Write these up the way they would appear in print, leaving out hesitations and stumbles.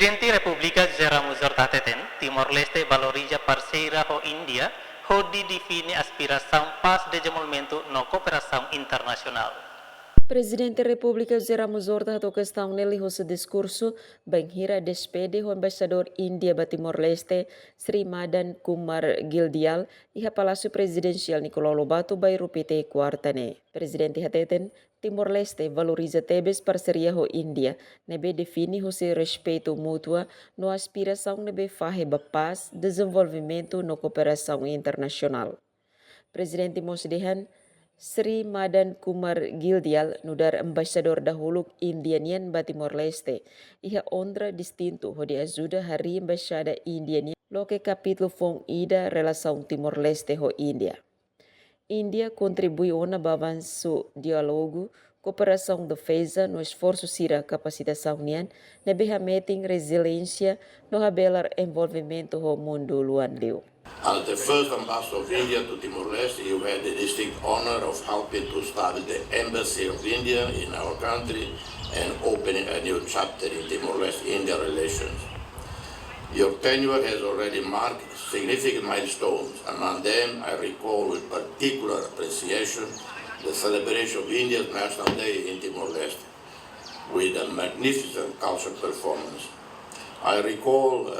Prezidente Republika Ramos Hatete, Timor Leste Valoriza Parseria ho India, Hodi define Aspirasaun pas Dezenvolvimentu no Koperasaun Internasional. Prezidente Republika Ramos atau questão nele seu discurso benghira despede o embaixador India ba Timor Leste Sri Madan Kumar Gildial e a Palácio Presidencial Nicolau Lobato bai rupite quartane. Presidente Hatete Timor Leste valoriza tebes parceria ho India, nebe define o seu respeito mútuo no aspiração nebe fahe ba paz, desenvolvimento no cooperação internacional. Presidente Mosdehan Sri Madan Kumar Gildial nudar embaixador dahulu Indianian ba Timor Leste. Iha ondra distinto ho de ajuda hari embaixada Indianian lo que capítulo fong ida relação Timor Leste ho India. India contribui ona avanço diálogo, cooperação defesa no esforço sira capacitação nian, na meting resiliência no habelar envolvimento ho mundo luan liu. As the first ambassador of India to Timor-Leste, you had the distinct honor of helping to start the embassy of India in our country and opening a new chapter in Timor-Leste-India relations. Your tenure has already marked significant milestones. Among them, I recall with particular appreciation the celebration of India's National Day in Timor-Leste with a magnificent cultural performance. I recall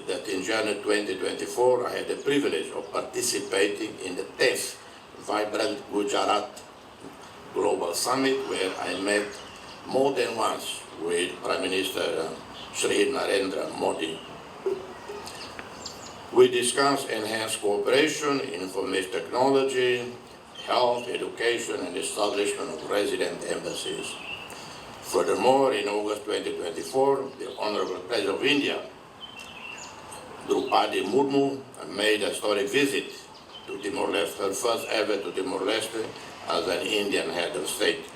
that in January 2024, I had the privilege of participating in the 10th Vibrant Gujarat Global Summit, where I met more than once with Prime Minister Sri Narendra Modi. We discussed enhanced cooperation in information technology, health, education, and establishment of resident embassies. Furthermore, in August 2024, the Honorable President of India, Draupadi Murmu, made a historic visit to Timor-Leste, her first ever to Timor-Leste as an Indian head of state.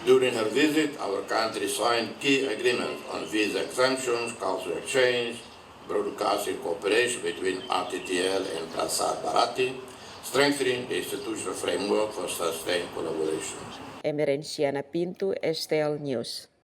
During her visit, our country signed key agreements on visa exemptions, cultural exchange, broadcasting cooperation between RTTL and Prasar Bharati, strengthening the institutional framework for sustained collaboration. Emerenciana Pinto, Estel News.